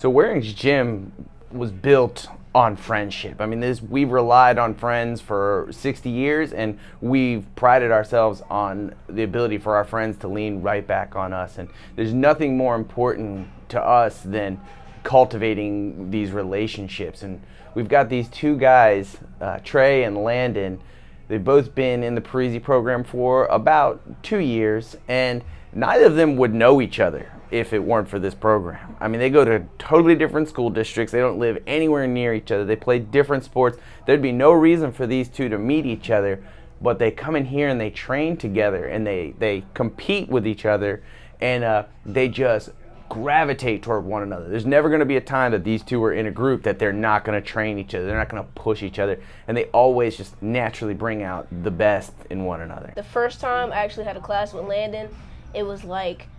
So Wareing's gym was built on friendship. I mean, we've relied on friends for 60 years, and we've prided ourselves on the ability for our friends to lean right back on us. And there's nothing more important to us than cultivating these relationships. And we've got these two guys, Trey and Landon. They've both been in the Parisi program for about 2 years, and neither of them would know each other if it weren't for this program. I mean, they go to totally different school districts. They don't live anywhere near each other. They play different sports. There'd be no reason for these two to meet each other, but they come in here and they train together, and they compete with each other, and they just gravitate toward one another. There's never going to be a time that these two are in a group that they're not going to train each other. They're not going to push each other, and they always just naturally bring out the best in one another. The first time I actually had a class with Landon, it was like,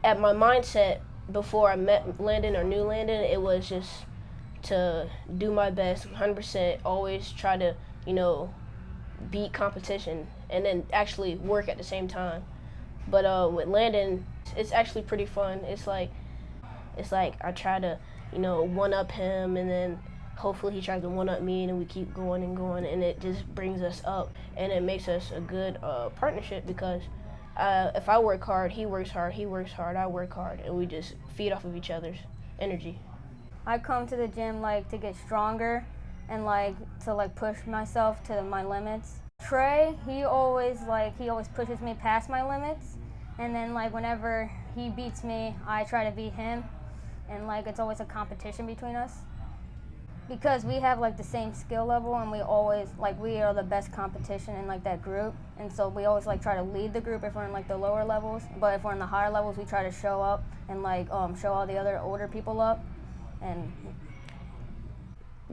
at my mindset before I met Landon or knew Landon, it was just to do my best, 100%, always try to, beat competition and then actually work at the same time. But with Landon, it's actually pretty fun. It's like I try to, one-up him, and then hopefully he tries to one-up me, and then we keep going and going, and it just brings us up, and it makes us a good partnership, because if I work hard, he works hard, I work hard, and we just feed off of each other's energy. I come to the gym to get stronger and to push myself to my limits. Trey, he always pushes me past my limits, and then whenever he beats me, I try to beat him, and it's always a competition between us. Because we have the same skill level, and we always we are the best competition in that group, and so we always try to lead the group if we're in the lower levels. But if we're in the higher levels, we try to show up and show all the other older people up. And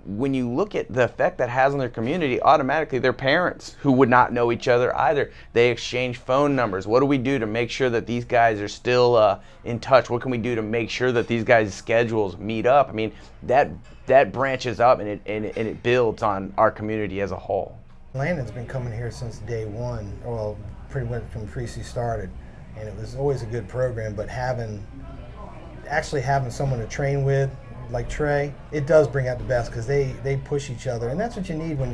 when you look at the effect that has on their community, automatically their parents, who would not know each other either, they exchange phone numbers. What do we do to make sure that these guys are still in touch? What can we do to make sure that these guys' schedules meet up? I mean, that branches up, and it builds on our community as a whole. Landon's been coming here since day one, well, pretty much from Parisi started, and it was always a good program, but actually having someone to train with, like Trey, it does bring out the best, because they push each other, and that's what you need when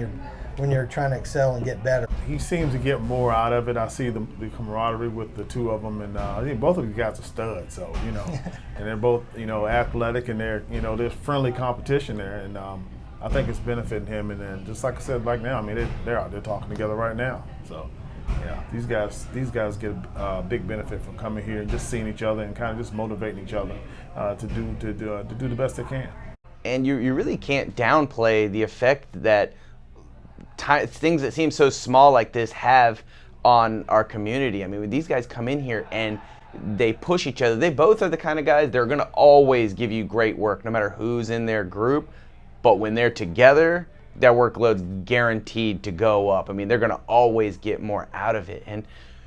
you're trying to excel and get better. He seems to get more out of it. I see the camaraderie with the two of them, and I think both of these guys are studs. So and they're both athletic, and there's friendly competition there, and I think it's benefiting him. And then just like I said, now, I mean, they're out there talking together right now. So yeah, these guys get a big benefit from coming here and just seeing each other and kind of just motivating each other to do the best they can. And you really can't downplay the effect that things that seem so small like this have on our community. I mean, when these guys come in here and they push each other, they both are the kind of guys, they're going to always give you great work no matter who's in their group. But when they're together, their workload's guaranteed to go up. I mean, they're going to always get more out of it. And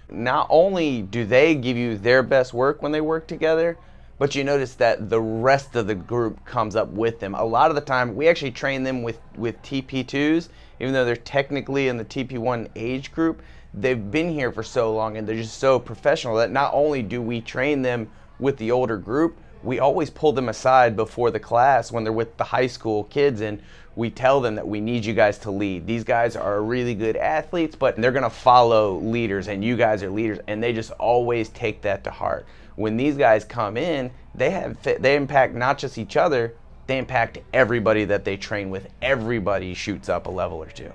not only do they give you their best work when they work together, but you notice that the rest of the group comes up with them. A lot of the time, we actually train them with TP2s, even though they're technically in the TP1 age group. They've been here for so long, and they're just so professional that not only do we train them with the older group, we always pull them aside before the class when they're with the high school kids, and we tell them that we need you guys to lead. These guys are really good athletes, but they're gonna follow leaders, and you guys are leaders, and they just always take that to heart. When these guys come in, they impact not just each other, they impact everybody that they train with. Everybody shoots up a level or two.